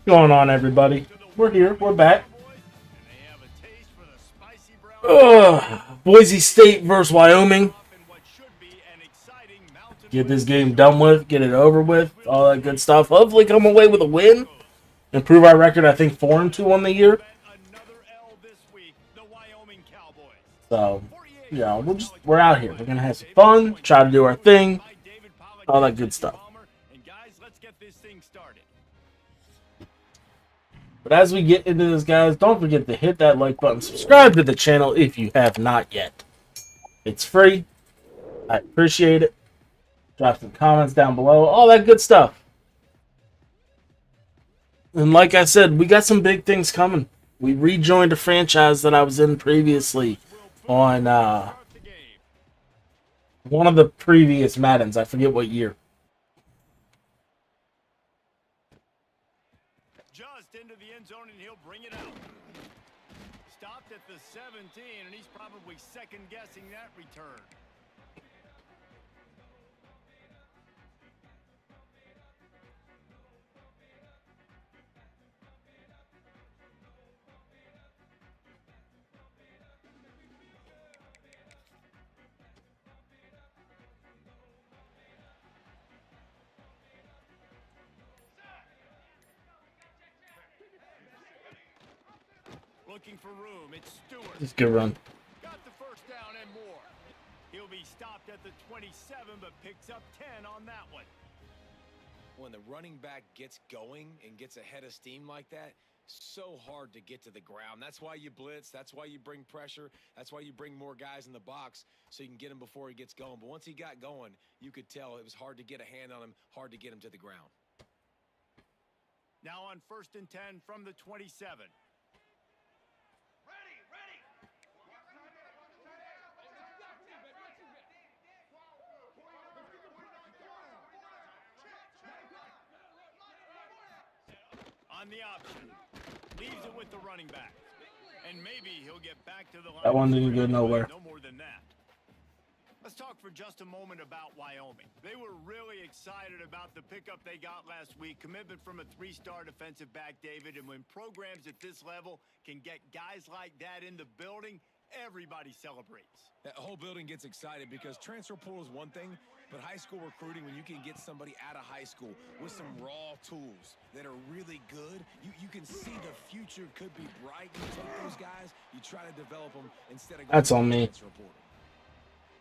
Going on, everybody? We're here. We're back. Boise State versus Wyoming. Get this game done with. Get it over with. All that good stuff. Hopefully, come away with a win. Improve our record. I think 4-2 on the year. So, yeah, we're out here. We're gonna have some fun. Try to do our thing. All that good stuff. But as we get into this, guys, don't forget to hit that like button. Subscribe to the channel if you have not yet. It's free. I appreciate it. Drop some comments down below. All that good stuff. And like I said, we got some big things coming. We rejoined a franchise that I was in previously on one of the previous Maddens. I forget what year. Just into the end zone, and he'll bring it out. Stopped at the 17, and he's probably second-guessing that return. Looking for room. It's Stewart. Just good run. Got the first down and more. He'll be stopped at the 27, but picks up 10 on that one. When the running back gets going and gets ahead of steam like that, so hard to get to the ground. That's why you blitz. That's why you bring pressure. That's why you bring more guys in the box so you can get him before he gets going. But once he got going, you could tell it was hard to get a hand on him, hard to get him to the ground. Now on 1st and 10 from the 27. On the option, leaves it with the running back, and maybe he'll get back to the line. That one didn't go nowhere. No more than that. Let's talk for just a moment about Wyoming. They were really excited about the pickup they got last week. Commitment from a 3-star defensive back, David, and when programs at this level can get guys like that in the building, everybody celebrates. That whole building gets excited because transfer portal is one thing, but high school recruiting, when you can get somebody out of high school with some raw tools that are really good, you can see the future could be bright. You take those guys, you try to develop them instead of going That's on me. transfer portal.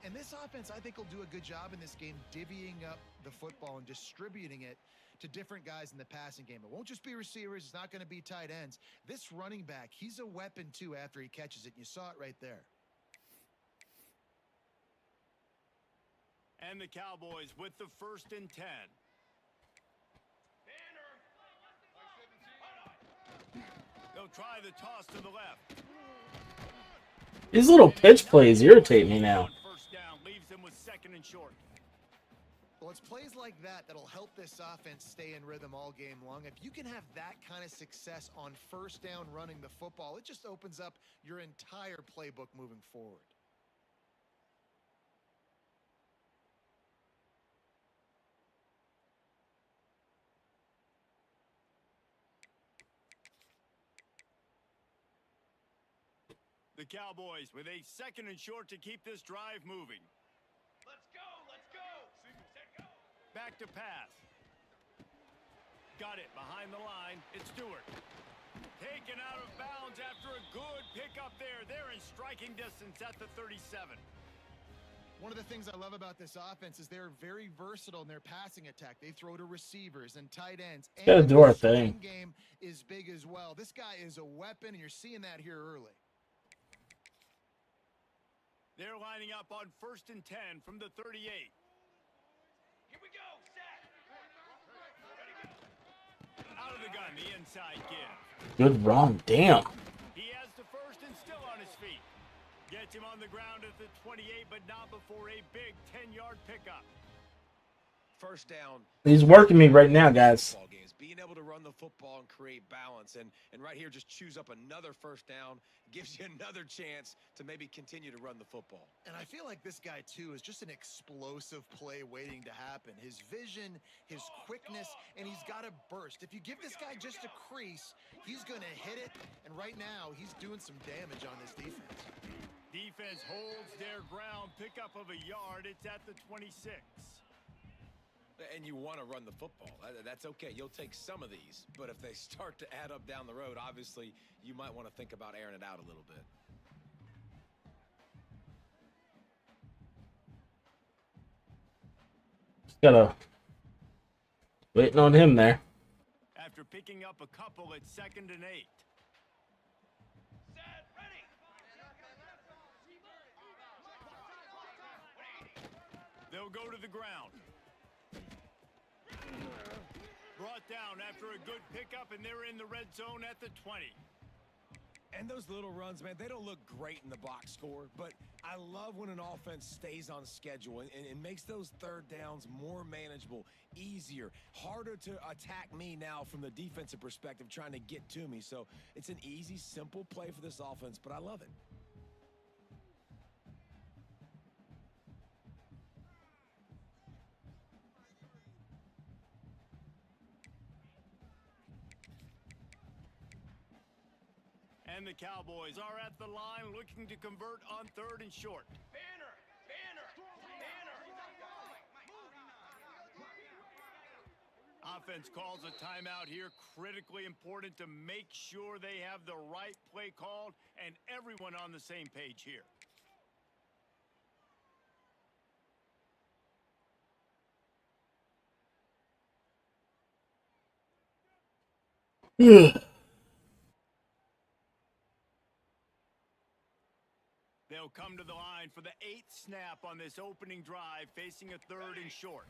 And this offense, I think, will do a good job in this game divvying up the football and distributing it to different guys in the passing game. It won't just be receivers. It's not going to be tight ends. This running back, he's a weapon, too, after he catches it. You saw it right there. And the Cowboys with the 1st and 10. They'll try the toss to the left. These little pitch plays irritate me now. First down, leaves them with 2nd and short. Well, it's plays like that that'll help this offense stay in rhythm all game long. If you can have that kind of success on 1st down running the football, it just opens up your entire playbook moving forward. The Cowboys with a 2nd and short to keep this drive moving. Let's go, let's go. Back to pass. Got it behind the line. It's Stewart. Taken out of bounds after a good pickup there. They're in striking distance at the 37. One of the things I love about this offense is they're very versatile in their passing attack. They throw to receivers and tight ends. And Gotta do our thing. Game is big as well. This guy is a weapon, and you're seeing that here early. They're lining up on 1st and 10 from the 38. Here we go, set. Out of the gun, the inside give. Good run. Damn. He has the 1st and still on his feet. Gets him on the ground at the 28, but not before a big 10-yard pickup. 1st down. He's working me right now, guys. being able to run the football and create balance. And right here, just choose up another first down, gives you another chance to maybe continue to run the football. And I feel like this guy, too, is just an explosive play waiting to happen. His vision, his quickness, and he's got a burst. If you give this guy just a crease, he's going to hit it. And right now, he's doing some damage on this defense. Defense holds their ground, pickup of a yard. It's at the 26. And you want to run the football. That's okay. You'll take some of these. But if they start to add up down the road, obviously, you might want to think about airing it out a little bit. Gotta waiting on him there. After picking up a couple, it's 2nd and 8. Set, ready. They'll go to the ground. Brought down after a good pickup, and they're in the red zone at the 20. And those little runs, man, they don't look great in the box score, but I love when an offense stays on schedule and makes those third downs more manageable, easier, harder to attack me now from the defensive perspective, trying to get to me. So it's an easy, simple play for this offense, but I love it. And the Cowboys are at the line looking to convert on 3rd and short. Banner, banner, banner. Offense calls a timeout here. Critically important to make sure they have the right play called and everyone on the same page here. They'll come to the line for the 8th snap on this opening drive, facing a 3rd and short.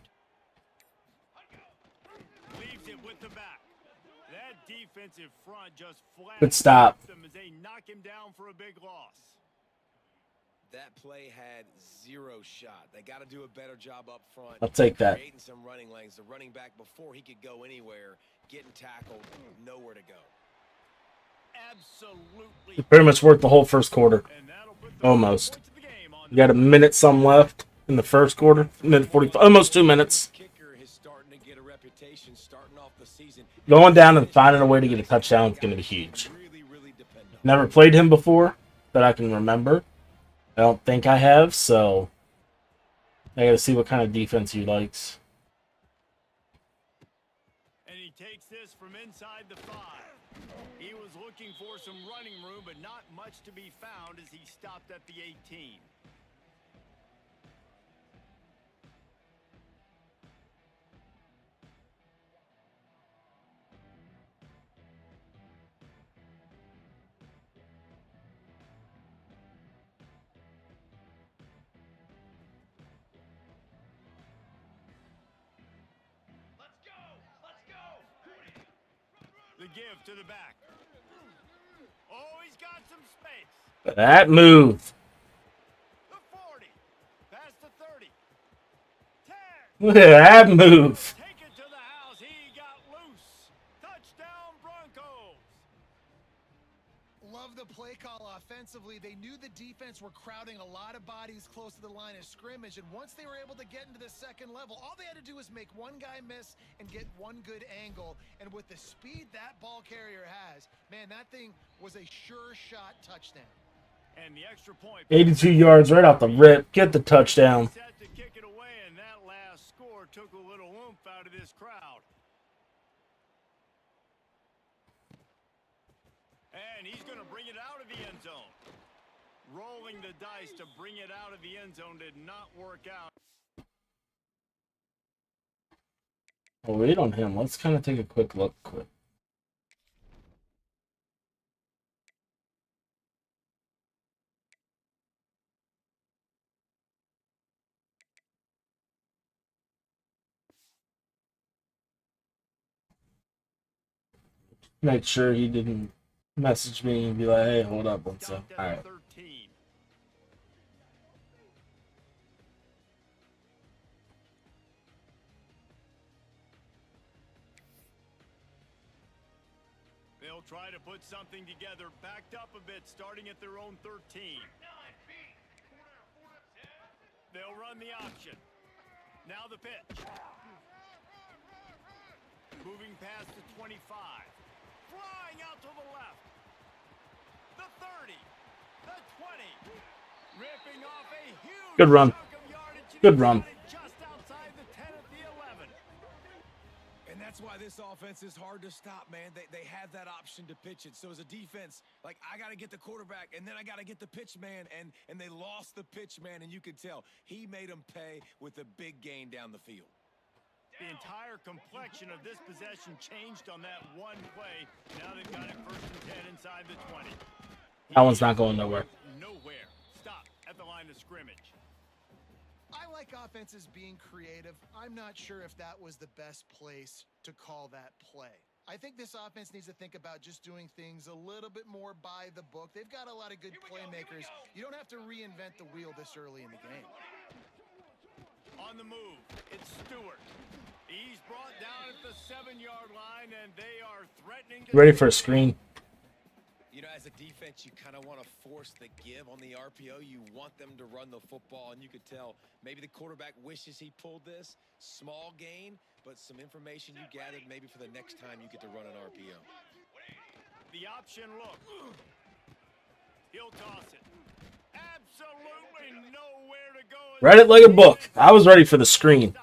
Leaves it with the back. That defensive front just flat. Good stop. Them as they knock him down for a big loss. That play had zero shot. They got to do a better job up front. I'll take that. Creating some running lanes. The running back, before he could go anywhere, getting tackled, nowhere to go. Absolutely. It pretty much worked the whole first quarter. And that'll put the Almost. points of the game on You got a minute some left in the first quarter. Minute 45. Almost 2 minutes. Kicker is starting to get a reputation starting off the season. Going down and finding a way to get a touchdown is going to be huge. Really depend on. Never played him before that I can remember. I don't think I have, so I got to see what kind of defense he likes. And he takes this from inside the 5. He was looking for some running room, but not much to be found as he stopped at the 18. Let's go, let's go. The give to the back. Oh, he's got some space. That move. The 40. Past the 30. 10. Look at that move. Take it to the house. He got loose. Touchdown, Broncos. Love the play call offensively. They knew the defense were crowding a lot of bodies close to the line of scrimmage, and once they were able to get into the second level, all they had to do was make one guy miss and get one good angle. And with the speed that ball carrier has, man, that thing was a sure shot touchdown. And the extra point. 82 yards right off the rip. Get the touchdown. Set to kick it away, and that last score took a little oomph out of this crowd. And he's going to bring it out of the end zone. Rolling the dice to bring it out of the end zone did not work out. I'll wait on him. Let's kind of take a quick look quick. Make sure he didn't message me and be like, hey, hold up one sec. Stopped All at right. 13. They'll try to put something together, backed up a bit, starting at their own 13. They'll run the option. Now the pitch. Moving past the 25. Flying out to the left. The 30. The 20. Ripping off a huge Good run. chunk of yardage. Good run. Just outside the 10 at the 11. And that's why this offense is hard to stop, man. They have that option to pitch it. So as a defense, like, I got to get the quarterback, and then I got to get the pitch man, and they lost the pitch man, and you could tell. He made them pay with a big gain down the field. The entire complexion of this possession changed on that one play. Now they've got it 1st and 10 inside the 20. That one's not going nowhere. Nowhere. Stop at the line of scrimmage. I like offenses being creative. I'm not sure if that was the best place to call that play. I think this offense needs to think about just doing things a little bit more by the book. They've got a lot of good playmakers. You don't have to reinvent the wheel this early in the game. On the move, it's Stewart. He's brought down at the 7-yard line, and they are threatening to... Ready for a screen. You know, as a defense, you kind of want to force the give on the RPO. You want them to run the football, and you could tell maybe the quarterback wishes he pulled this. Small gain, but some information you gathered maybe for the next time you get to run an RPO. The option look. He'll toss it. Absolutely nowhere to go. Read it like a book. I was ready for the screen.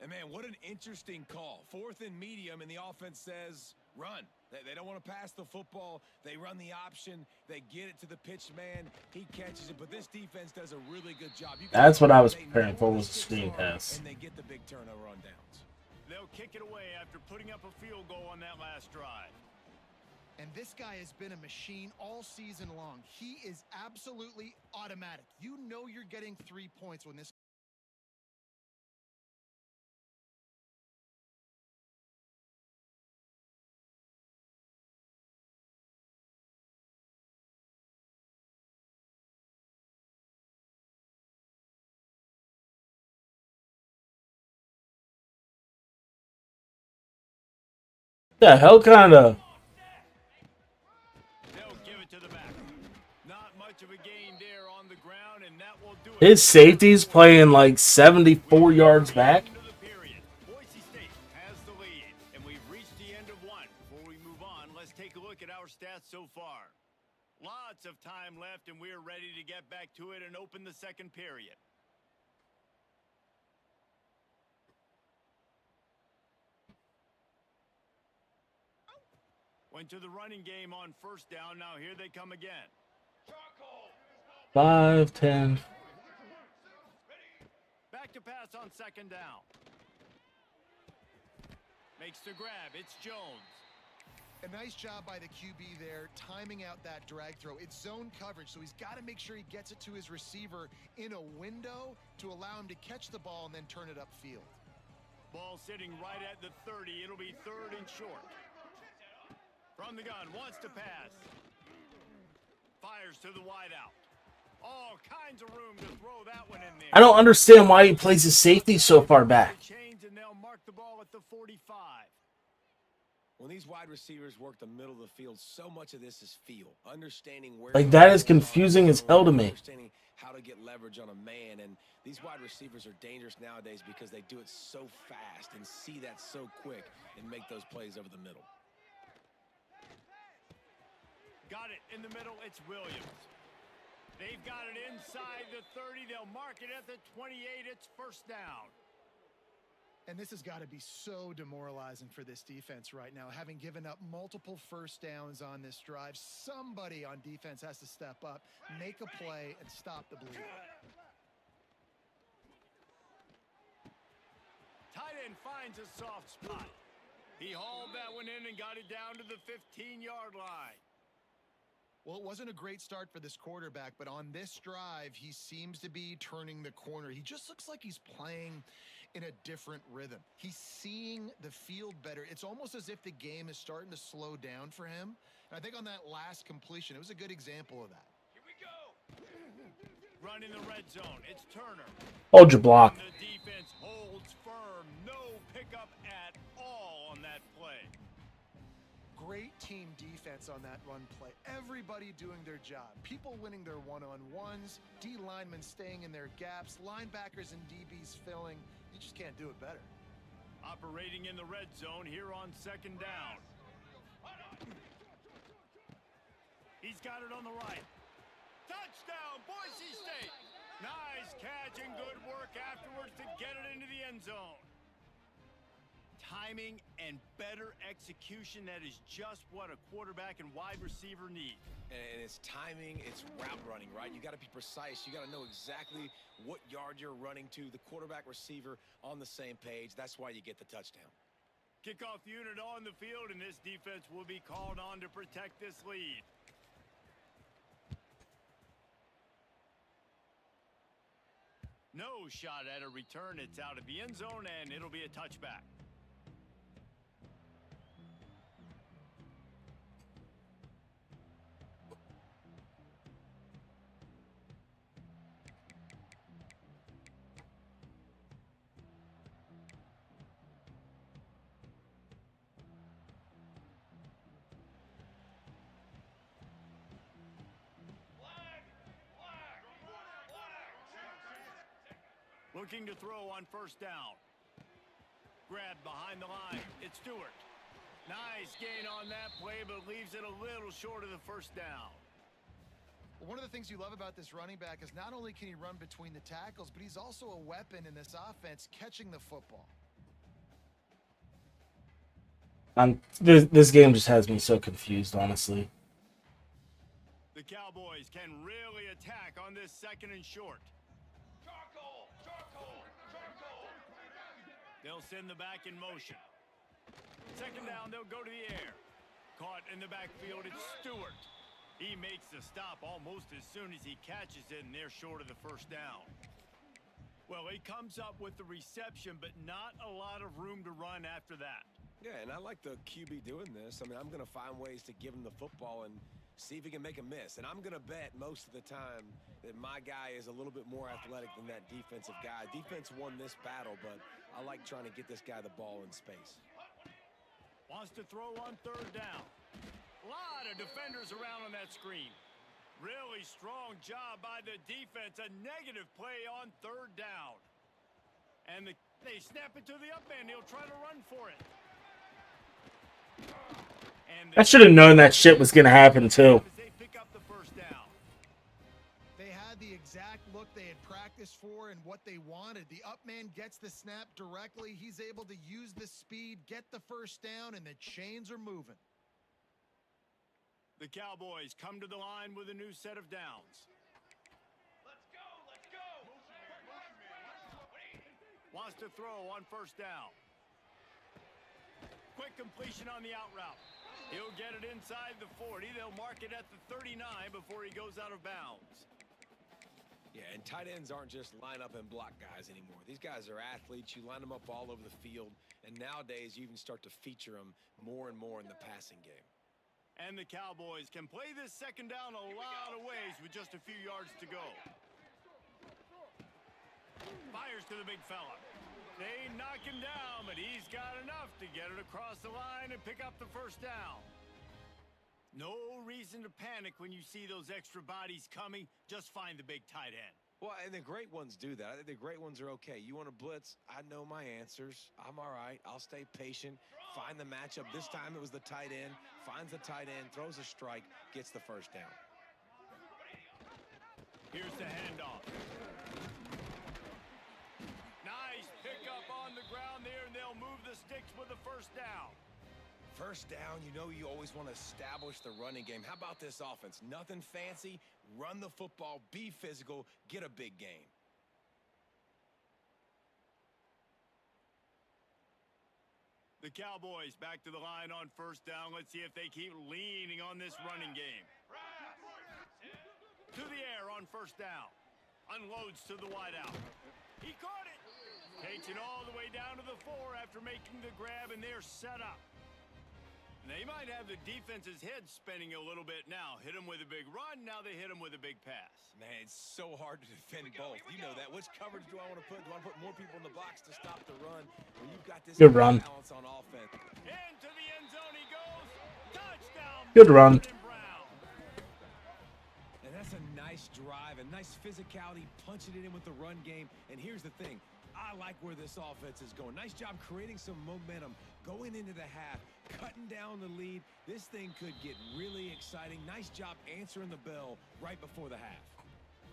And, man, what an interesting call. 4th and medium, and the offense says run. They don't want to pass the football. They run the option. They get it to the pitch man. He catches it, but this defense does a really good job. That's what I was preparing for, was the screen pass. And they get the big turnover on downs. They'll kick it away after putting up a field goal on that last drive. And this guy has been a machine all season long. He is absolutely automatic. You know you're getting 3 points when this... The hell kind of... They'll give it to the back. Not much of a gain there on the ground, and that will do it. His safety's playing like 74 yards back. End of the period. Boise State has the lead, and we've reached the end of one. Before we move on, let's take a look at our stats so far. Lots of time left, and we're ready to get back to it and open the second period. Went to the running game on 1st down. Now here they come again. 5, 10. Back to pass on 2nd down. Makes the grab. It's Jones. A nice job by the QB there, timing out that drag throw. It's zone coverage, so he's got to make sure he gets it to his receiver in a window to allow him to catch the ball and then turn it upfield. Ball sitting right at the 30. It'll be 3rd and short. From the gun, wants to pass. Fires to the wideout. All kinds of room to throw that one in there. I don't understand why he plays his safety so far back. Change, and they'll mark the ball at the 45. When these wide receivers work the middle of the field, so much of this is feel, understanding where... Like, that is confusing as hell to me. Understanding how to get leverage on a man, and these wide receivers are dangerous nowadays because they do it so fast and see that so quick and make those plays over the middle. Got it in the middle. It's Williams. They've got it inside the 30. They'll mark it at the 28. It's 1st down. And this has got to be so demoralizing for this defense right now. Having given up multiple 1st downs on this drive, somebody on defense has to step up, make a play, and stop the bleed. Tight end finds a soft spot. He hauled that one in and got it down to the 15-yard line. Well, it wasn't a great start for this quarterback, but on this drive, he seems to be turning the corner. He just looks like he's playing in a different rhythm. He's seeing the field better. It's almost as if the game is starting to slow down for him. And I think on that last completion, it was a good example of that. Here we go. Run in the red zone. It's Turner. Hold your block. The defense holds firm. No pickup at all on that play. Great defense on that run play. Everybody doing their job. People winning their one-on-ones, D linemen staying in their gaps, linebackers and DBs filling. You just can't do it better. Operating in the red zone here on second down. He's got it on the right. Touchdown, Boise State. Nice catch and good work afterwards to get it into the end zone. Timing and better execution, that is just what a quarterback and wide receiver need. And it's timing, it's route running, right? You got to be precise. You got to know exactly what yard you're running to. The quarterback receiver on the same page. That's why you get the touchdown. Kickoff unit on the field, and this defense will be called on to protect this lead. No shot at a return. It's out of the end zone, and it'll be a touchback. Looking to throw on first down. Grabbed behind the line. It's Stewart. Nice gain on that play, but leaves it a little short of the first down. One of the things you love about this running back is not only can he run between the tackles, but he's also a weapon in this offense catching the football. This game just has me so confused, honestly. The Cowboys can really attack on this second and short. They'll send the back in motion. Second down, they'll go to the air. Caught in the backfield, it's Stewart. He makes the stop almost as soon as he catches it, and they're short of the first down. Well, he comes up with the reception, but not a lot of room to run after that. Yeah, and I like the QB doing this. I mean, I'm going to find ways to give him the football and see if he can make a miss. And I'm going to bet most of the time that my guy is a little bit more athletic than that defensive guy. Defense won this battle, but I like trying to get this guy the ball in space. Wants to throw on third down. A lot of defenders around on that screen. Really strong job by the defense. A negative play on third down. And they snap it to the up end. He'll try to run for it. I should have known that shit was going to happen, too. They pick up the first down. They had the exact look they had practiced for and what they wanted. The up man gets the snap directly. He's able to use the speed, get the first down, and the chains are moving. The Cowboys come to the line with a new set of downs. Let's go, let's go. Wants to throw on first down. Quick completion on the out route. He'll get it inside the 40. They'll mark it at the 39 before he goes out of bounds. Yeah, and tight ends aren't just line up and block guys anymore. These guys are athletes. You line them up all over the field. And nowadays, you even start to feature them more and more in the passing game. And the Cowboys can play this second down a lot of ways with just a few yards to go. Fires to the big fella. They knock him down, but he's got enough to get it across the line and pick up the first down. No reason to panic when you see those extra bodies coming. Just find the big tight end. Well, and the great ones do that. I think the great ones are okay. You want to blitz? I know my answers. I'm all right. I'll stay patient. Find the matchup. This time it was the tight end. Finds the tight end, throws a strike, gets the first down. Here's the handoff. Nice pickup on the ground there, and they'll move the sticks with the first down. First down, you know you always want to establish the running game. How about this offense? Nothing fancy. Run the football, be physical, get a big gain. The Cowboys back to the line on first down. Let's see if they keep leaning on this running game. To the air on first down. Unloads to the wideout. He caught it. Takes it all the way down to the 4 after making the grab, and they're set up. They might have the defense's head spinning a little bit now. Hit him with a big run, now they hit him with a big pass. Man, it's so hard to defend both. You know that. Which coverage do I want to put? Do I want to put more people in the box to stop the run? When you've got this Good run. balance on offense. Into the end zone he goes. Touchdown, Good run. And that's a nice drive, a nice physicality, punching it in with the run game. And here's the thing. I like where this offense is going. Nice job creating some momentum going into the half, cutting down the lead. This thing could get really exciting. Nice job answering the bell right before the half.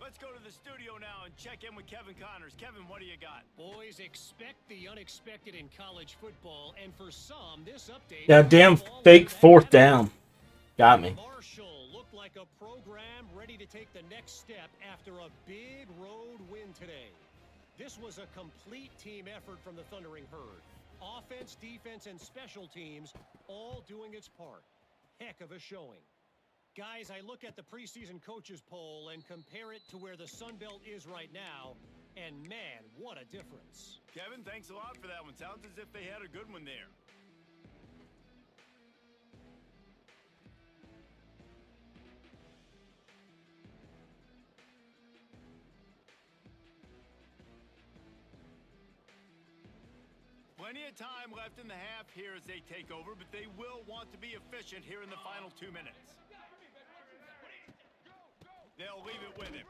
Let's go to the studio now and check in with Kevin Connors. Kevin, what do you got? Boys, expect the unexpected in college football, and for some, this update... Yeah, damn fake fourth down. Got me. Marshall looked like a program ready to take the next step after a big road win today. This was a complete team effort from the Thundering Herd. Offense, defense, and special teams all doing its part. Heck of a showing. Guys, I look at the preseason coaches poll and compare it to where the Sun Belt is right now, and man, what a difference. Kevin, thanks a lot for that one. Sounds as if they had a good one there. Plenty of time left in the half here as they take over, but they will want to be efficient here in the final 2 minutes. They'll leave it with him.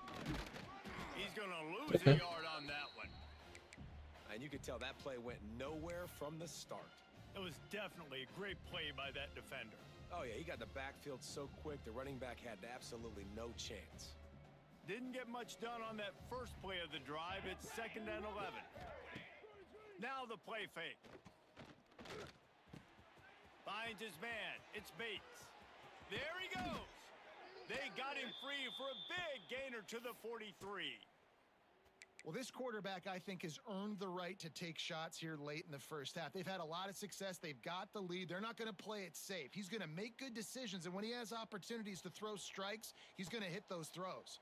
He's going to lose a yard on that one. And you could tell that play went nowhere from the start. It was definitely a great play by that defender. Oh, yeah, he got the backfield so quick, the running back had absolutely no chance. Didn't get much done on that first play of the drive. It's 2nd and 11. Now the play fake. Finds his man. It's Bates. There he goes. They got him free for a big gainer to the 43. Well, this quarterback, I think, has earned the right to take shots here late in the first half. They've had a lot of success. They've got the lead. They're not going to play it safe. He's going to make good decisions, and when he has opportunities to throw strikes, he's going to hit those throws.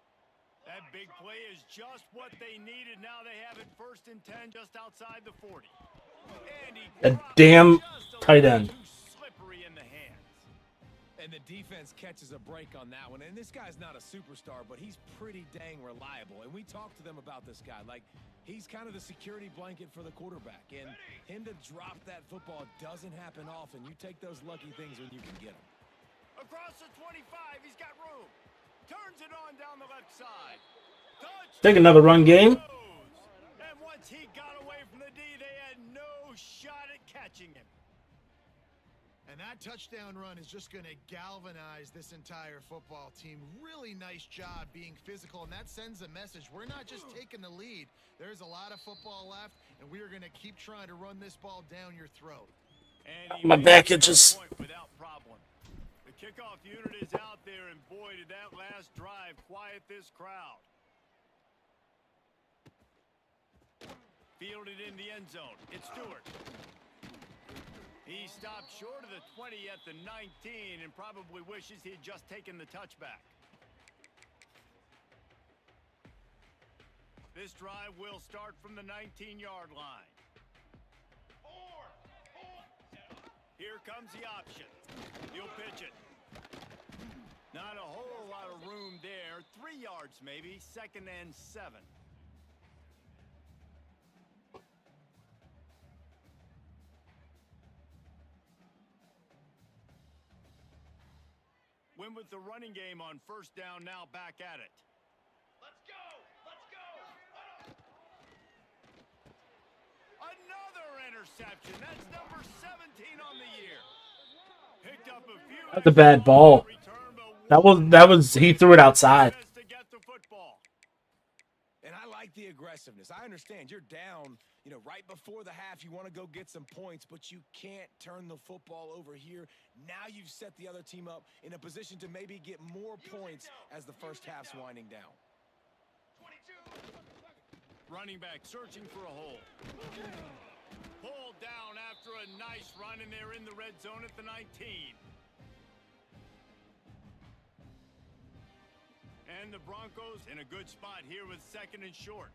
That big play is just what they needed. Now they have it 1st and 10 just outside the 40. And he A damn tight end. too slippery in the hands. And the defense catches a break on that one. And this guy's not a superstar, but he's pretty dang reliable. And we talked to them about this guy. Like, he's kind of the security blanket for the quarterback. And him to drop that football doesn't happen often. You take those lucky things when you can get them. Across the 25, he's got room. Turns it on down the left side. Take another run game. And once he got away from the D, they had no shot at catching him. And that touchdown run is just going to galvanize this entire football team. Really nice job being physical, and that sends a message. We're not just taking the lead. There's a lot of football left, and we are going to keep trying to run this ball down your throat. And My back itches. Without problem. The kickoff unit is out there, and boy, did that last drive quiet this crowd. Fielded in the end zone. It's Stewart. He stopped short of the 20 at the 19 and probably wishes he had just taken the touchback. This drive will start from the 19-yard line. Here comes the option. He'll pitch it. Not a whole lot of room there. 3 yards maybe. 2nd and 7. Win with the running game on 1st down, now back at it. Let's go! Let's go! Another interception. That's number 17 on the year. Picked up a few. That's a bad ball. That was he threw it outside. To get the football. And I like the aggressiveness. I understand you're down, right before the half. You want to go get some points, but you can't turn the football over here. Now you've set the other team up in a position to maybe get more points as the first half's winding down. 22. Running back searching for a hole. Pulled down after a nice run, and they're in the red zone at the 19. And the Broncos in a good spot here with 2nd and short.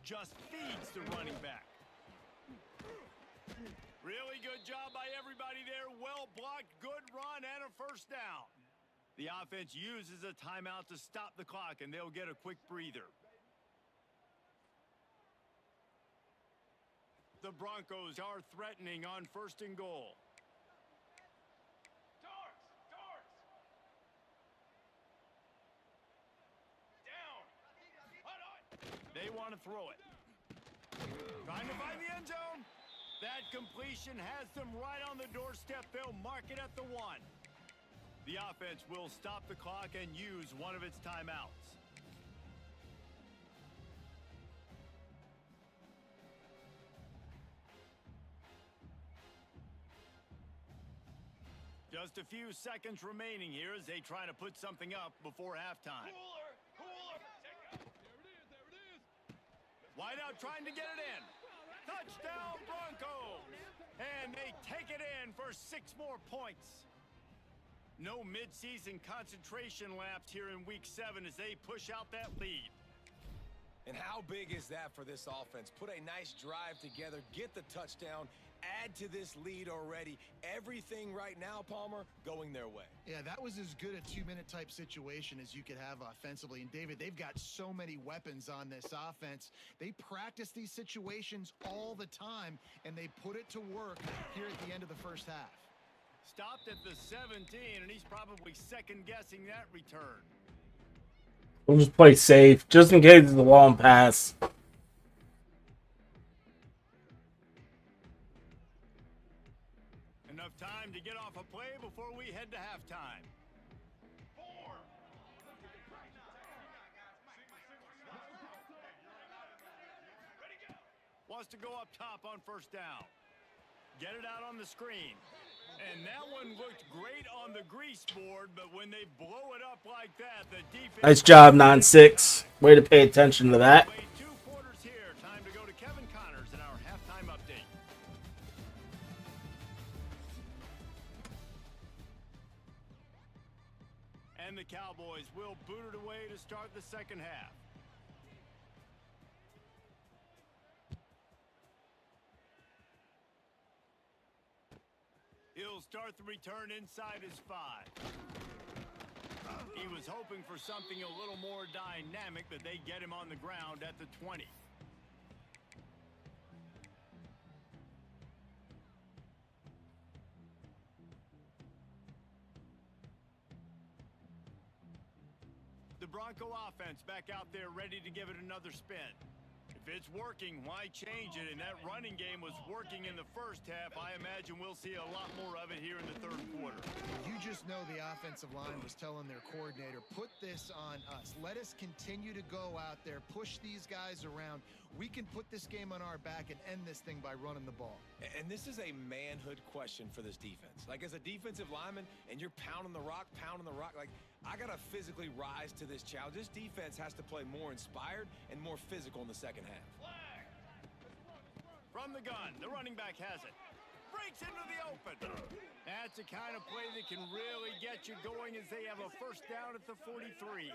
Just feeds the running back. Really good job by everybody there. Well blocked, good run, and a 1st down. The offense uses a timeout to stop the clock, and they'll get a quick breather. The Broncos are threatening on 1st and goal. want to throw it. Trying to find the end zone. That completion has them right on the doorstep. They'll mark it at the 1. The offense will stop the clock and use one of its timeouts. Just a few seconds remaining here as they try to put something up before halftime. Wideout trying to get it in. Touchdown Broncos! And they take it in for 6 more points. No midseason concentration lapse here in week 7 as they push out that lead. And how big is that for this offense? Put a nice drive together, get the touchdown, add to this lead already. Everything right now, Palmer, going their way. Yeah, that was as good a 2-minute type situation as you could have offensively. And David, they've got so many weapons on this offense. They practice these situations all the time, and they put it to work here at the end of the first half. Stopped at the 17, and he's probably second-guessing that return. We'll just play safe, just in case it's a long pass. Enough time to get off a play before we head to halftime. Wants to go up top on first down. Get it out on the screen. And that one looked great on the grease board, but when they blow it up like that, the defense... Nice job, 9-6. Way to pay attention to that. 2 quarters here. Time to go to Kevin Connors in our halftime update. And the Cowboys will boot it away to start the second half. He'll start the return inside his 5. He was hoping for something a little more dynamic, but they get him on the ground at the 20. The Bronco offense back out there ready to give it another spin. If it's working, why change it? And that running game was working in the first half. I imagine we'll see a lot more of it here in the third quarter. You just know the offensive line was telling their coordinator, put this on us. Let us continue to go out there, push these guys around. We can put this game on our back and end this thing by running the ball. And this is a manhood question for this defense. Like, as a defensive lineman, and you're pounding the rock, like, I got to physically rise to this challenge. This defense has to play more inspired and more physical in the second half. From the gun, the running back has it. Breaks into the open. That's the kind of play that can really get you going as they have a first down at the 43.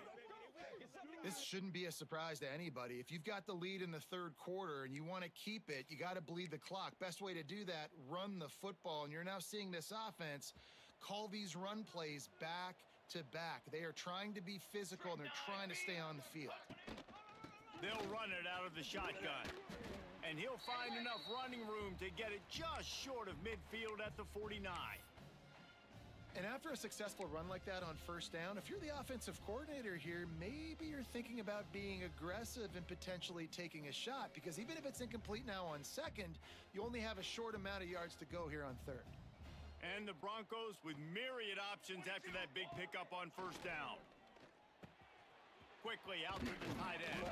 This shouldn't be a surprise to anybody. If you've got the lead in the third quarter and you want to keep it, you got to bleed the clock. Best way to do that, run the football. And you're now seeing this offense call these run plays back to back. They are trying to be physical, and they're trying to stay on the field. They'll run it out of the shotgun. And he'll find enough running room to get it just short of midfield at the 49. And after a successful run like that on first down, if you're the offensive coordinator here, maybe you're thinking about being aggressive and potentially taking a shot, because even if it's incomplete now on second, you only have a short amount of yards to go here on third. And the Broncos with myriad options after that big pickup on first down. Quickly out to the tight end.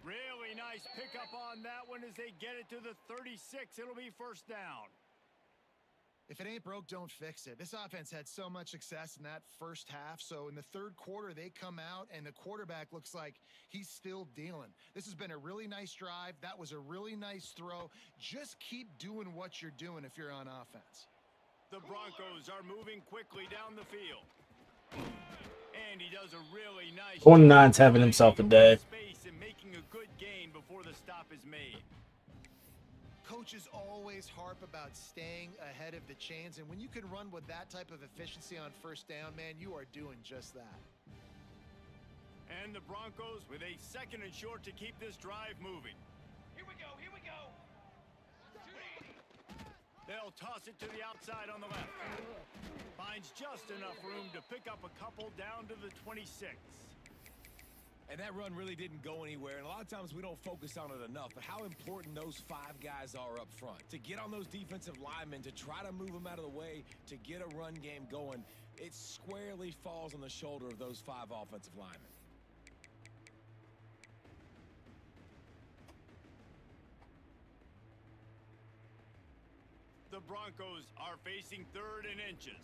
Really nice pickup on that one as they get it to the 36. It'll be first down. If it ain't broke, don't fix it. This offense had so much success in that first half. So in the third quarter, they come out and the quarterback looks like he's still dealing. This has been a really nice drive. That was a really nice throw. Just keep doing what you're doing if you're on offense. The Broncos are moving quickly down the field. And he does a really nice 29's having himself a day. Space and making a good gain before the stop is made. Coaches always harp about staying ahead of the chains, and when you can run with that type of efficiency on first down, man, you are doing just that. And the Broncos with a second and short to keep this drive moving. Here we go, here we go. They'll toss it to the outside on the left. Finds just enough room to pick up a couple down to the 26. And that run really didn't go anywhere, and a lot of times we don't focus on it enough, but how important those 5 guys are up front. To get on those defensive linemen, to try to move them out of the way, to get a run game going, it squarely falls on the shoulder of those 5 offensive linemen. The Broncos are facing 3rd and inches.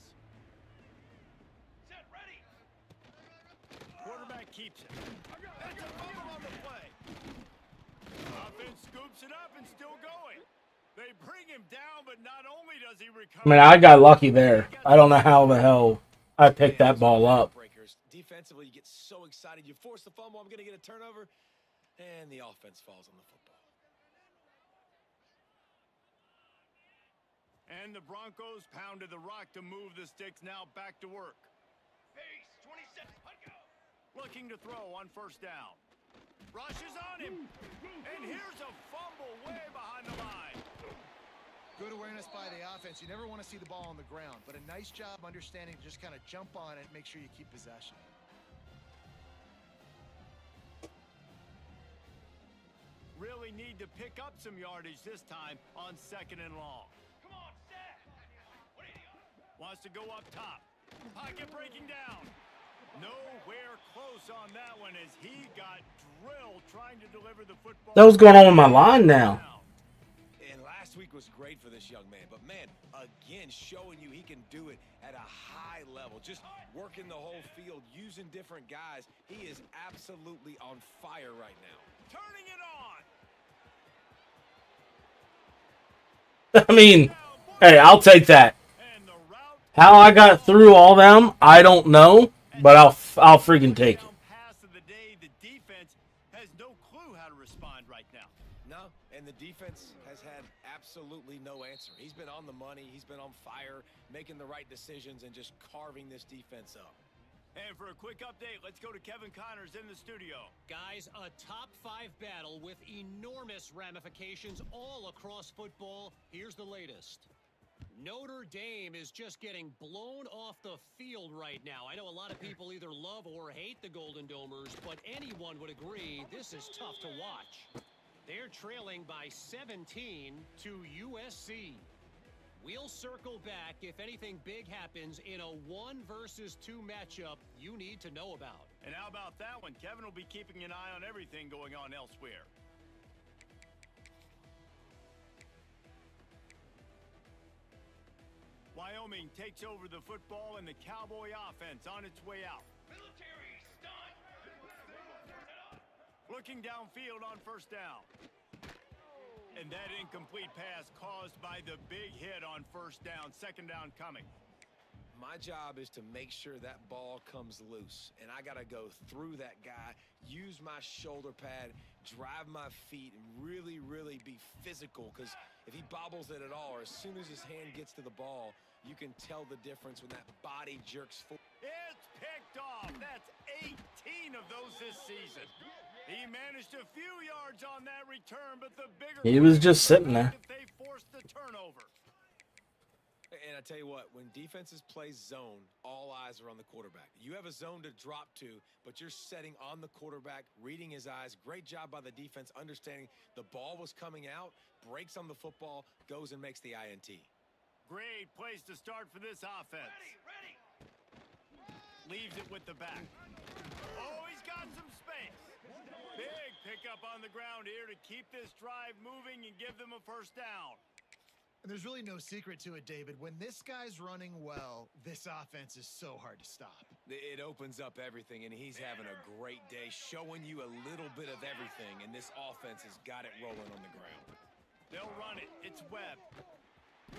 Set, ready. Quarterback keeps it. That's a fumble on the play. Offense scoops it up and still going. They bring him down, but not only does he recover. I mean, I got lucky there. I don't know how the hell I picked that ball up. Defensively, you get so excited. You force the fumble, I'm going to get a turnover, and the offense falls on the football. And the Broncos pounded the rock to move the sticks, now back to work. Pace, 20 seconds, let go. Looking to throw on 1st down. Rushes on him. And here's a fumble way behind the line. Good awareness by the offense. You never want to see the ball on the ground, but a nice job understanding to just kind of jump on it and make sure you keep possession. Really need to pick up some yardage this time on 2nd and long. Come on, set. What do you got? Wants to go up top. Pocket breaking down. Nowhere close on that one as he got drilled trying to deliver the football. That was going on with my line now. And last week was great for this young man. But, man, again, showing you he can do it at a high level. Just working the whole field, using different guys. He is absolutely on fire right now. Turning it on. I mean, hey, I'll take that. And the route How I got through all them, I don't know, but I'll freaking take it. pass of the day, the defense has no clue how to respond right now. No, and the defense has had absolutely no answer. He's been on the money. He's been on fire, making the right decisions, and just carving this defense up. And for a quick update, let's go to Kevin Connors in the studio. Guys, a top 5 battle with enormous ramifications all across football. Here's the latest. Notre Dame is just getting blown off the field right now. I know a lot of people either love or hate the Golden Domers, but anyone would agree this is tough to watch. They're trailing by 17 to USC. We'll circle back if anything big happens in a 1 versus 2 matchup you need to know about. And how about that one? Kevin will be keeping an eye on everything going on elsewhere. Wyoming takes over the football and the Cowboy offense on its way out. Military stunt. Looking downfield on 1st down. And that incomplete pass caused by the big hit on 1st down. 2nd down coming. My job is to make sure that ball comes loose, and I got to go through that guy, use my shoulder pad, drive my feet, and really, really be physical, because if he bobbles it at all, or as soon as his hand gets to the ball, you can tell the difference when that body jerks forward. It's picked off. That's 18 of those this season. He managed a few yards on that return, but the bigger He was just sitting there. if they forced the turnover. And I tell you what, when defenses play zone, all eyes are on the quarterback. You have a zone to drop to, but you're setting on the quarterback, reading his eyes. Great job by the defense, understanding the ball was coming out, breaks on the football, goes and makes the INT. Great place to start for this offense. Ready. Leaves it with the back. Oh, he's got some space. Big pickup on the ground here to keep this drive moving and give them a 1st down. And there's really no secret to it, David. When this guy's running well, this offense is so hard to stop. It opens up everything, and he's having a great day, showing you a little bit of everything, and this offense has got it rolling on the ground. They'll run it. It's Webb.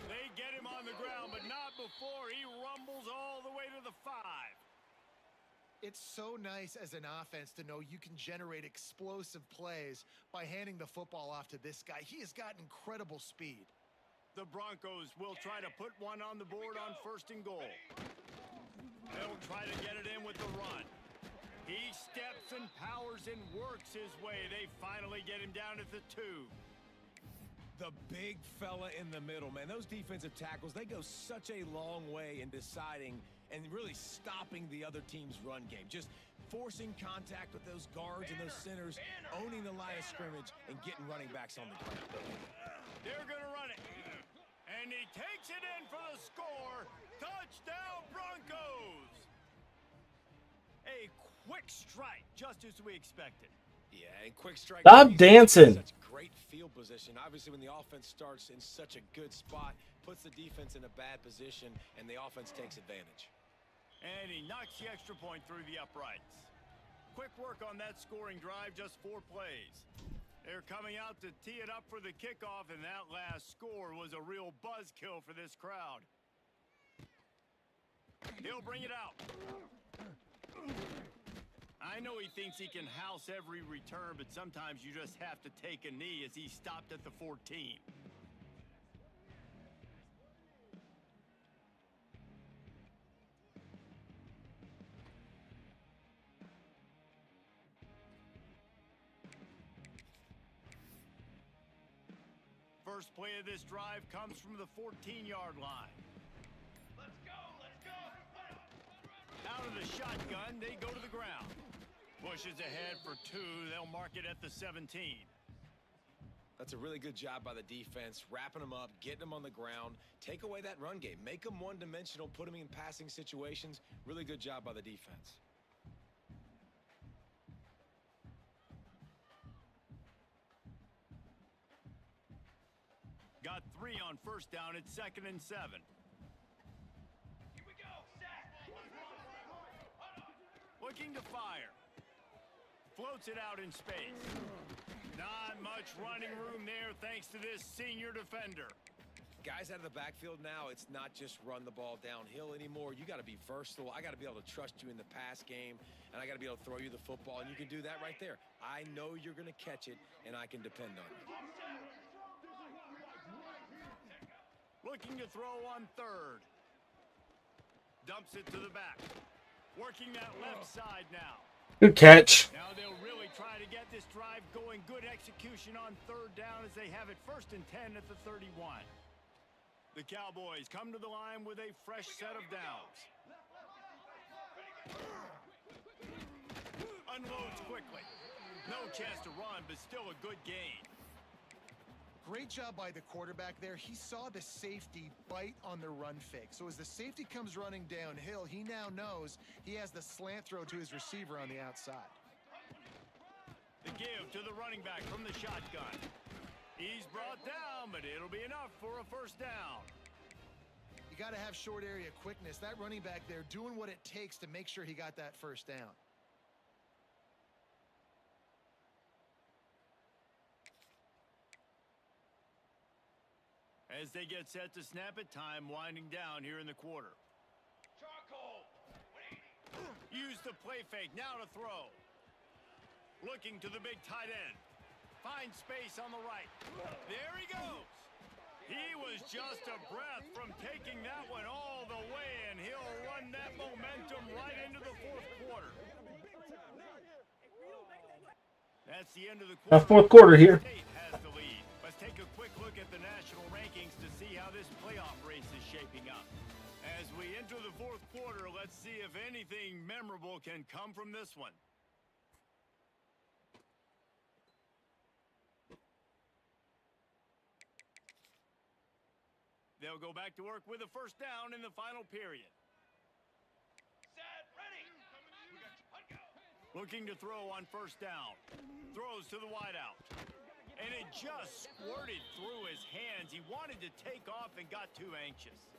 They get him on the ground, but not before he rumbles all the way to the 5. It's so nice as an offense to know you can generate explosive plays by handing the football off to this guy. He has got incredible speed. The Broncos will try to put one on the board on 1st and goal. They'll try to get it in with the run. He steps and powers and works his way. They finally get him down at the 2. The big fella in the middle, man. Those defensive tackles, they go such a long way in deciding and really stopping the other team's run game. Just forcing contact with those guards and those centers, owning the line of scrimmage, and getting running backs on the ground. They're going to run it. And he takes it in for the score. Touchdown, Broncos. A quick strike, just as we expected. Yeah, and quick strike. Stop dancing. Such great field position. Obviously, when the offense starts in such a good spot, puts the defense in a bad position, and the offense takes advantage. And he knocks the extra point through the uprights. Quick work on that scoring drive, just 4 plays. They're coming out to tee it up for the kickoff, and that last score was a real buzzkill for this crowd. He'll bring it out. I know he thinks he can house every return, but sometimes you just have to take a knee as he stopped at the 14. First play of this drive comes from the 14-yard line. Let's go, let's go. Out of the shotgun, they go to the ground. Pushes ahead for 2. They'll mark it at the 17. That's a really good job by the defense, wrapping them up, getting them on the ground. Take away that run game. Make them one-dimensional, put them in passing situations. Really good job by the defense. Got 3 on first down. It's 2nd and 7. Here we go, set. Looking to fire. Floats it out in space. Not much running room there thanks to this senior defender. Guys out of the backfield now, it's not just run the ball downhill anymore. You got to be versatile. I got to be able to trust you in the pass game, and I got to be able to throw you the football, and you can do that right there. I know you're going to catch it, and I can depend on you. Looking to throw on 3rd. Dumps it to the back. Working that left side now. Good catch. Now they'll really try to get this drive going. Good execution on 3rd down as they have it 1st and 10 at the 31. The Cowboys come to the line with a fresh set of downs. Unloads quickly. No chance to run, but still a good gain. Great job by the quarterback there. He saw the safety bite on the run fake. So as the safety comes running downhill, he now knows he has the slant throw to his receiver on the outside. The give to the running back from the shotgun. He's brought down, but it'll be enough for a 1st down. You got to have short area quickness. That running back there doing what it takes to make sure he got that 1st down. As they get set to snap it, time winding down here in the quarter. Charcoal. Use the play fake, now to throw. Looking to the big tight end. Finds space on the right. There he goes. He was just a breath from taking that one all the way, and he'll run that momentum right into the 4th quarter. That's the end of the quarter. That 4th quarter here. State has the lead. Let's take a quick look at the national rankings to see how this playoff race is shaping up. As we enter the 4th quarter, let's see if anything memorable can come from this one. They'll go back to work with a 1st down in the final period. Set, ready. Looking to throw on 1st down. Throws to the wideout. And it just squirted through his hands. He wanted to take off and got too anxious.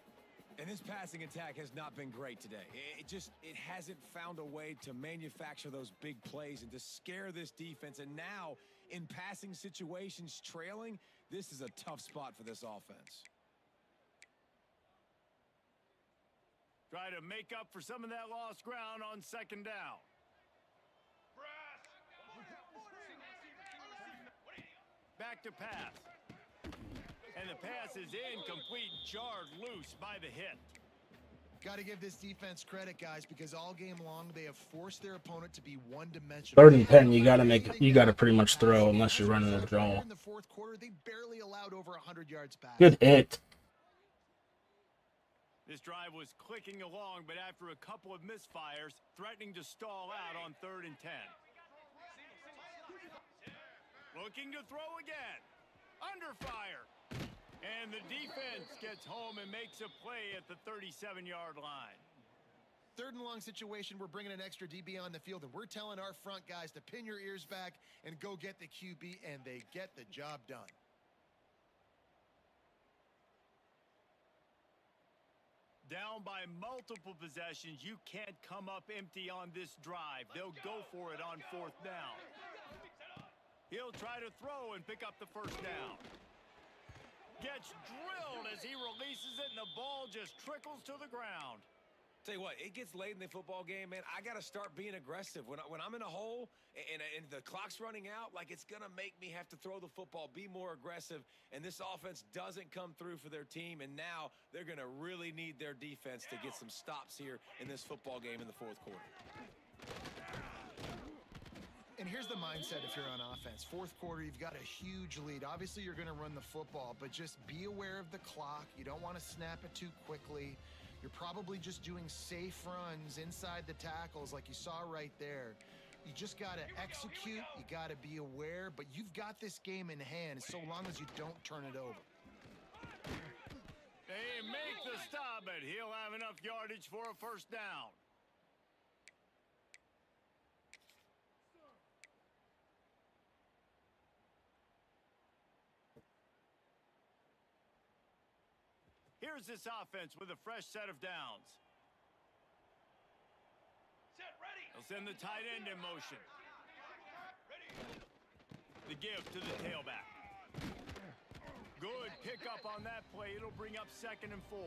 And this passing attack has not been great today. It hasn't found a way to manufacture those big plays and to scare this defense. And now, in passing situations, trailing, this is a tough spot for this offense. Try to make up for some of that lost ground on 2nd down. Back to pass. And the pass is incomplete, jarred loose by the hit. Got to give this defense credit, guys, because all game long they have forced their opponent to be one-dimensional. 3rd and 10, you gotta pretty much throw unless you're running a draw. In the 4th quarter, they barely allowed over 100 yards back. Good hit. This drive was clicking along, but after a couple of misfires, threatening to stall out on 3rd and 10. Looking to throw again. Under fire. And the defense gets home and makes a play at the 37-yard line. 3rd and long situation, we're bringing an extra DB on the field, and we're telling our front guys to pin your ears back and go get the QB, and they get the job done. Down by multiple possessions, you can't come up empty on this drive. They'll go for it on 4th down. He'll try to throw and pick up the 1st down. Gets drilled as he releases it, and the ball just trickles to the ground. Tell you what, it gets late in the football game, man. I got to start being aggressive. When I'm in a hole and the clock's running out, like, it's going to make me have to throw the football, be more aggressive, and this offense doesn't come through for their team, and now they're going to really need their defense to get some stops here in this football game in the 4th quarter. And here's the mindset if you're on offense. 4th quarter, you've got a huge lead. Obviously, you're going to run the football, but just be aware of the clock. You don't want to snap it too quickly. You're probably just doing safe runs inside the tackles like you saw right there. You just got to execute. You got to be aware, but you've got this game in hand so long as you don't turn it over. They make the stop, but he'll have enough yardage for a 1st down. Here's this offense with a fresh set of downs. Set, ready. They'll send the tight end in motion. The give to the tailback. Good pickup on that play. It'll bring up 2nd and 4.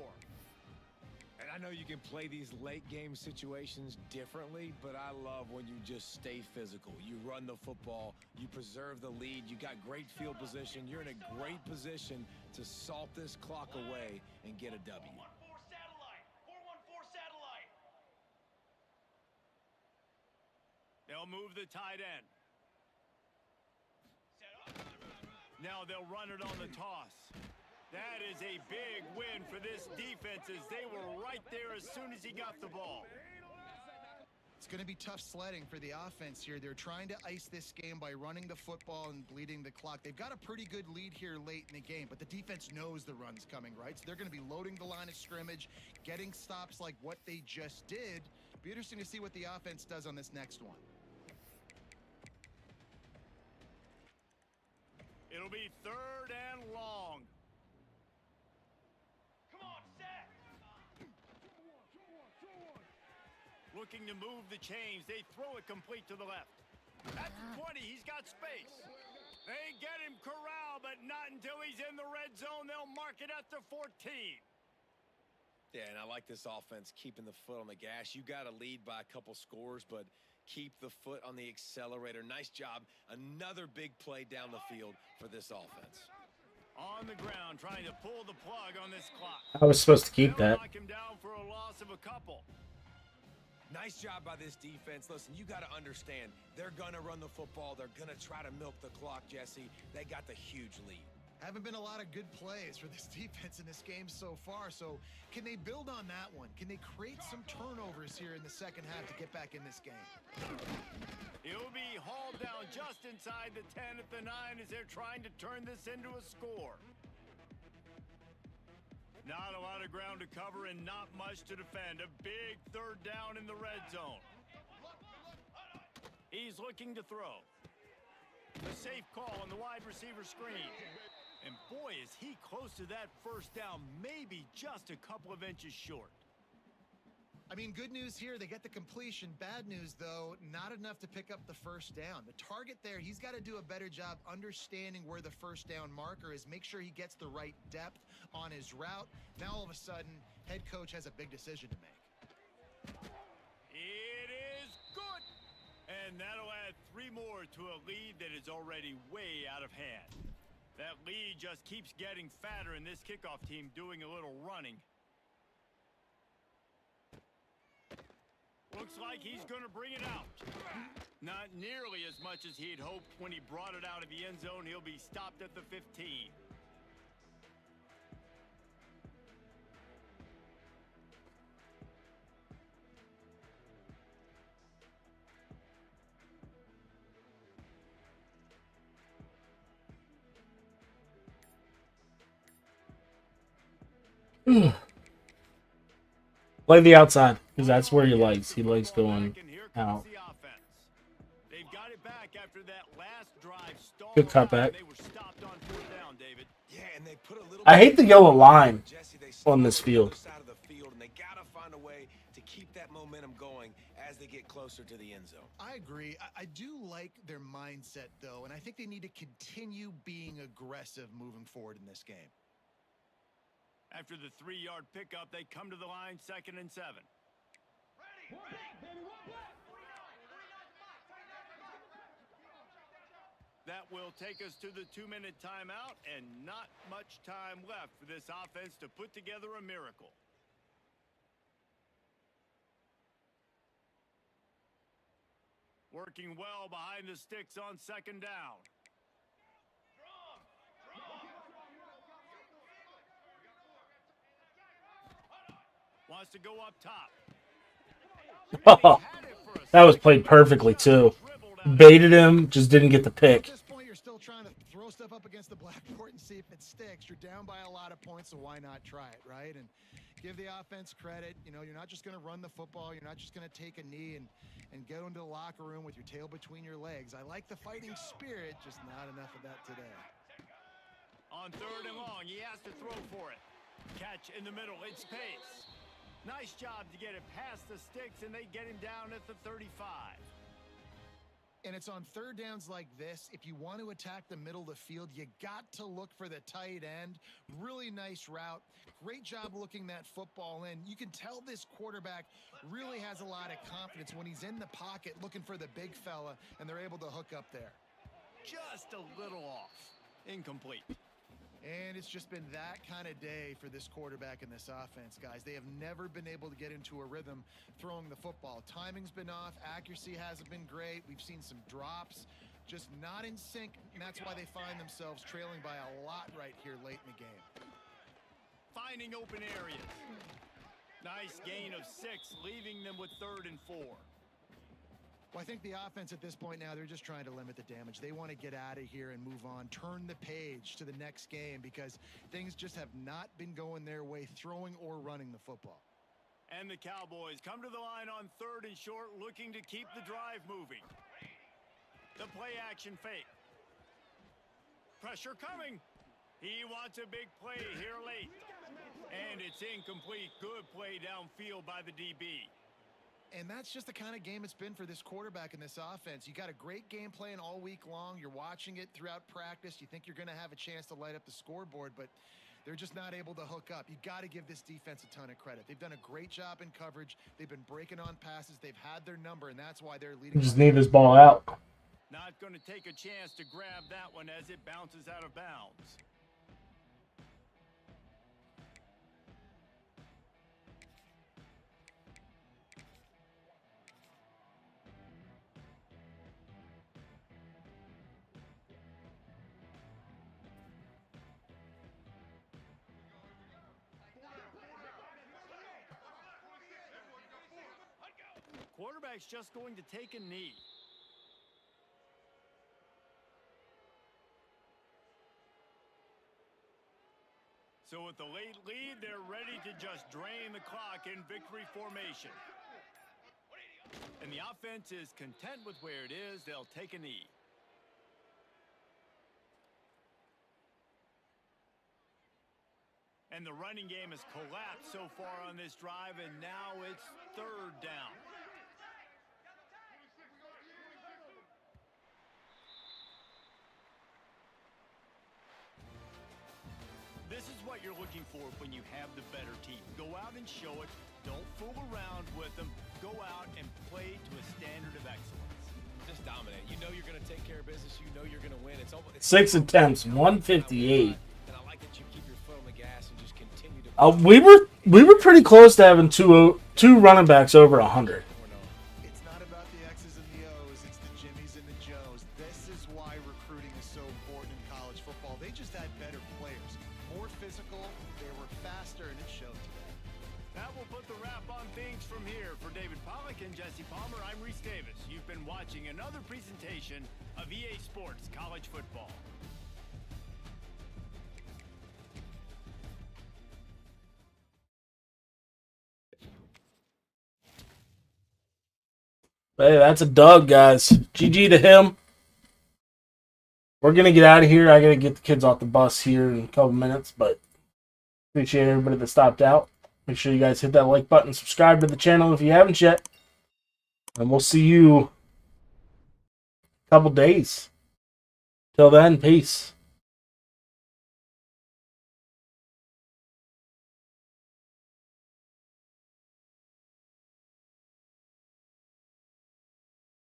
And I know you can play these late game situations differently, but I love when you just stay physical. You run the football, you preserve the lead, you got great field position, you're in a great position to salt this clock away and get a W. 414 satellite. 414 satellite. They'll move the tight end. Set up. Now they'll run it on the toss. That is a big win for this defense as they were right there as soon as he got the ball. It's going to be tough sledding for the offense here. They're trying to ice this game by running the football and bleeding the clock. They've got a pretty good lead here late in the game, but the defense knows the run's coming, right? So they're going to be loading the line of scrimmage, getting stops like what they just did. Be interesting to see what the offense does on this next one. It'll be 3rd and long. Come on, set. Looking to move the chains. They throw it complete to the left. At the 20, he's got space. They get him corralled, but not until he's in the red zone. They'll mark it at the 14. Yeah, and I like this offense keeping the foot on the gas. You got to lead by a couple scores, but keep the foot on the accelerator. Nice job. Another big play down the field for this offense. On the ground, trying to pull the plug on this clock. I was supposed to keep They'll that. knock him down for a loss of a couple. Nice job by this defense. Listen, you got to understand, they're going to run the football. They're going to try to milk the clock, Jesse. They got the huge lead. Haven't been a lot of good plays for this defense in this game so far, so can they build on that one? Can they create some turnovers here in the second half to get back in this game? He'll be hauled down just inside the 10 at the 9 as they're trying to turn this into a score. Not a lot of ground to cover and not much to defend. A big 3rd down in the red zone. He's looking to throw. A safe call on the wide receiver screen. And boy, is he close to that 1st down, maybe just a couple of inches short. I mean, good news here, they get the completion. Bad news, though, not enough to pick up the 1st down. The target there, he's got to do a better job understanding where the 1st down marker is, make sure he gets the right depth on his route. Now, all of a sudden, head coach has a big decision to make. It is good! And that'll add 3 more to a lead that is already way out of hand. That lead just keeps getting fatter, and this kickoff team doing a little running. Looks like he's going to bring it out. Not nearly as much as he had hoped when he brought it out of the end zone. He'll be stopped at the 15. Play the outside, because that's where he likes. He likes going out. They've got it back after that last drive. Good cutback. They were stopped on fourth down, David. Yeah, and they put a little I hate the yellow line Jesse, they on this stay field. the side of the field, and they gotta find a way to keep that momentum going as they get closer to the end zone. I agree. I do like their mindset, though, and I think they need to continue being aggressive moving forward in this game. After the 3-yard pickup, they come to the line, 2nd and 7. That will take us to the 2-minute timeout, and not much time left for this offense to put together a miracle. Working well behind the sticks on 2nd down. Wants to go up top. That was played perfectly, too. Baited him, just didn't get the pick. At this point, you're still trying to throw stuff up against the blackboard and see if it sticks. You're down by a lot of points, so why not try it, right? And give the offense credit. You know, you're not just going to run the football. You're not just going to take a knee and go into the locker room with your tail between your legs. I like the fighting spirit, just not enough of that today. On 3rd and long, he has to throw for it. Catch in the middle, it's Pace. Nice job to get it past the sticks, and they get him down at the 35. And it's on 3rd downs like this. If you want to attack the middle of the field, you got to look for the tight end. Really nice route. Great job looking that football in. You can tell this quarterback really has a lot of confidence when he's in the pocket looking for the big fella, and they're able to hook up there. Just a little off. Incomplete. And it's just been that kind of day for this quarterback and this offense, guys. They have never been able to get into a rhythm throwing the football. Timing's been off. Accuracy hasn't been great. We've seen some drops, just not in sync, and that's why they find themselves trailing by a lot right here late in the game. Finding open areas. Nice gain of 6, leaving them with 3rd and 4. Well, I think the offense at this point now, they're just trying to limit the damage. They want to get out of here and move on, turn the page to the next game because things just have not been going their way, throwing or running the football. And the Cowboys come to the line on 3rd and short, looking to keep the drive moving. The play action fake. Pressure coming. He wants a big play here late. And it's incomplete. Good play downfield by the DB. And that's just the kind of game it's been for this quarterback and this offense. You got a great game plan all week long. You're watching it throughout practice. You think you're going to have a chance to light up the scoreboard, but they're just not able to hook up. You got to give this defense a ton of credit. They've done a great job in coverage. They've been breaking on passes. They've had their number, and that's why they're leading. You just need this ball out. Not going to take a chance to grab that one as it bounces out of bounds. Quarterback's just going to take a knee. So with the late lead, they're ready to just drain the clock in victory formation. And the offense is content with where it is. They'll take a knee. And the running game has collapsed so far on this drive, and now it's 3rd down. This is what you're looking for when you have the better team. Go out and show it. Don't fool around with them. Go out and play to a standard of excellence. Just dominate. You know you're going to take care of business. You know you're going to win. It's 6 attempts, 158. And I like that you keep your foot on the gas and just continue to. We were pretty close to having two running backs over 100. It's not about the X's and the O's. It's the Jimmies and the Joes. This is why recruiting is so important in college football. They just had better players, more physical. They were faster, and it showed today. That will put the wrap on things from here. For David Pollack and Jesse Palmer, I'm Reese Davis. You've been watching another presentation of EA Sports College Football. But hey, that's a dub, guys. GG to him. We're going to get out of here. I got to get the kids off the bus here in a couple minutes, but appreciate everybody that stopped out. Make sure you guys hit that like button, subscribe to the channel if you haven't yet. And we'll see you in a couple days. Till then, peace.